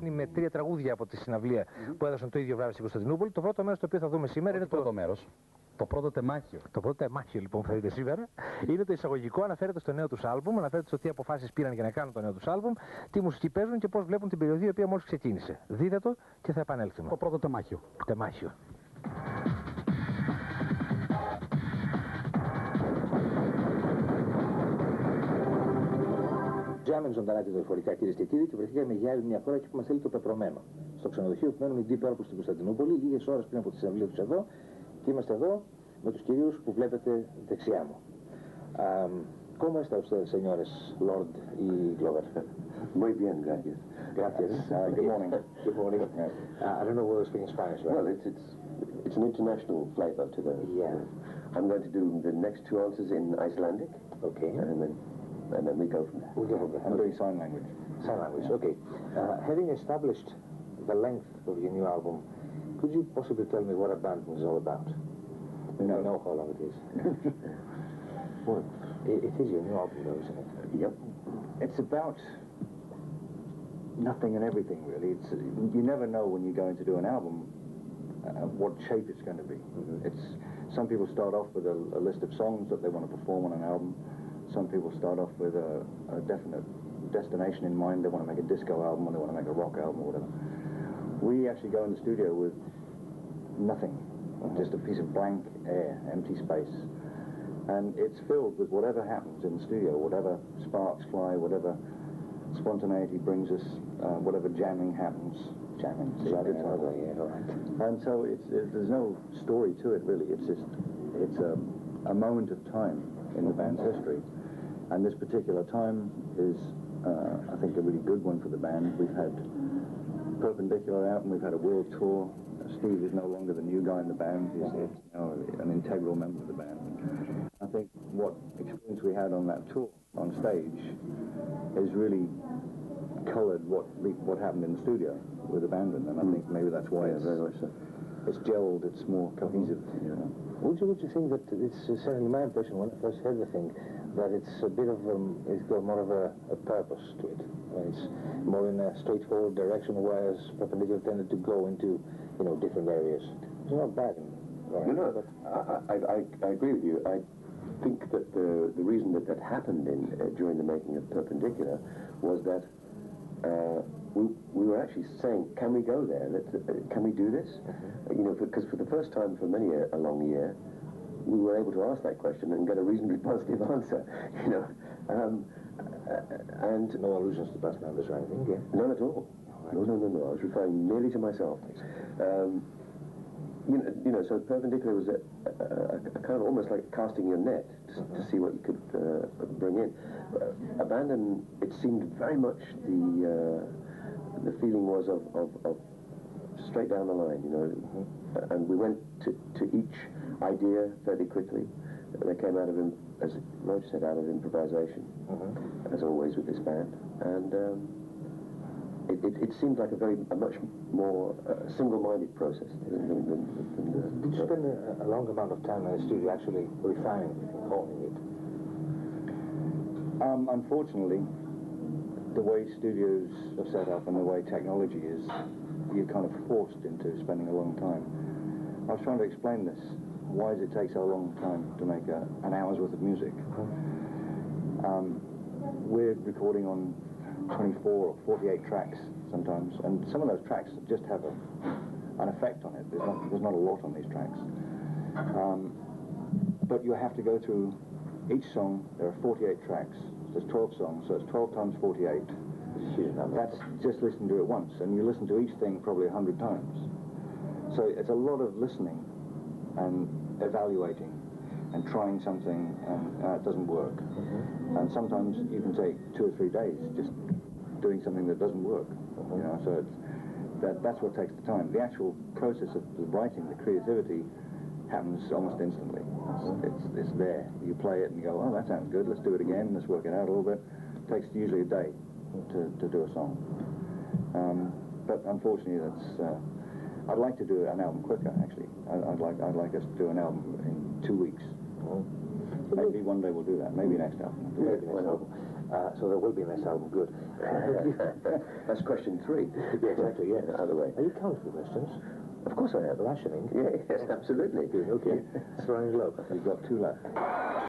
κλείνει με 3 τραγούδια από τη συναυλία που έδωσαν το ίδιο βράδυ στην Κωνσταντινούπολη. Το πρώτο μέρος το οποίο θα δούμε σήμερα είναι το πρώτο μέρος. Το πρώτο τεμάχιο. Το πρώτο τεμάχιο λοιπόν που θα δείτε σήμερα είναι το εισαγωγικό, αναφέρεται στο νέο τους άλμπουμ, αναφέρεται στο τι αποφάσεις πήραν για να κάνουν το νέο τους άλμπουμ, τι μουσική παίζουν και πώς βλέπουν την περιοδία η οποία μόλις ξεκίνησε. Δείτε το και θα επανέλθουμε. Το πρώτο τεμάχιο. Τεμάχιο. Jammin ζωντανά και δορυφορικά, κυρίες και κύριοι, και βρεθήκαμε για άλλη μια φορά και που μας θέλει το πεπρωμένο. Στο ξενοδοχείο που μένουμε Deep Purple στην Κωνσταντινούπολη, λίγες ώρες πριν από τη συναυλία τους εδώ, και είμαστε εδώ με τους κυρίους που βλέπετε δεξιά μου. ¿Cómo está usted, señores Lord y Glover? Muy bien, gracias. Gracias. Good morning. Good morning. I don't know whether we're speaking Spanish, right? Well, it's an international flavor to the... Yeah. I'm going to do the next 2 answers in Icelandic. Okay. And then we go from there. We go from there. I'm doing sign language. Sign language, okay. Having established the length of your new album, could you possibly tell me what Abandon is all about? You know how long it is. Well, it is your new album though, isn't it? Yep. It's about nothing and everything, really. You never know when you're going to do an album what shape it's going to be. Some people start off with a list of songs that they want to perform on an album. Some people start off with a definite destination in mind. They want to make a disco album or they want to make a rock album or whatever. We actually go in the studio with nothing, just a piece of blank air, empty space. And it's filled with whatever happens in the studio, whatever sparks fly, whatever spontaneity brings us, whatever jamming happens. Jamming. Yeah, all right. And so there's no story to it really. It's a moment of time in the band's history. And this particular time is, I think, a really good one for the band. We've had Perpendicular out and we've had a world tour. Steve is no longer the new guy in the band. He's now an integral member of the band. I think what experience we had on that tour, on stage, has really coloured what happened in the studio with Abandon, and I think maybe that's why it's gelled, it's more cohesive. You know. Would you think that it's certainly my impression when I first heard the thing, that it's a bit of it's got more of a purpose to it. I mean, it's more in a straightforward direction, whereas Perpendicular tended to go into different areas. It's not bad. Right? No, I agree with you. I think that the reason that happened during the making of Perpendicular was that we were actually saying, can we go there? Can we do this? Because for the first time for many a long year, we were able to ask that question and get a reasonably positive answer. And no allusions to past members or anything. Yeah. None at all. No. I was referring merely to myself. So Perpendicular was a kind of almost like casting your net to see what you could bring in. Abandon, it seemed very much the feeling was of straight down the line, and we went to each idea fairly quickly. They came out of, as Roger said, out of improvisation, as always with this band, and it seemed like a much more single-minded process than Did you spend a long amount of time in the studio actually refining it, honing it? Unfortunately, the way studios are set up and the way technology is, you're kind of forced into spending a long time. I was trying to explain this. Why does it take so long time to make an hour's worth of music? We're recording on 24 or 48 tracks sometimes, and some of those tracks just have an effect on it. There's not a lot on these tracks. But you have to go through each song. There are 48 tracks. There's 12 songs, so it's 12 times 48. That's just listening to it once, and you listen to each thing probably 100 times. So it's a lot of listening and evaluating and trying something, and it doesn't work. And sometimes you can take 2 or 3 days just doing something that doesn't work. So that's what takes the time. The actual process of the writing, the creativity, happens almost instantly. It's there. You play it and you go, oh, that sounds good, let's do it again, let's work it out a little bit. It takes usually a day to do a song. But unfortunately, I'd like to do an album quicker, actually. I'd like us to do an album in 2 weeks. Maybe one day we'll do that. Maybe next album. Maybe next album. So there will be a next album, good. That's question 3. Yeah, exactly, yeah. Either way. Are you counting for questions? Of course I am. Rationing? Yeah, yes, absolutely. Okay. Throwing low. You've got 2 left.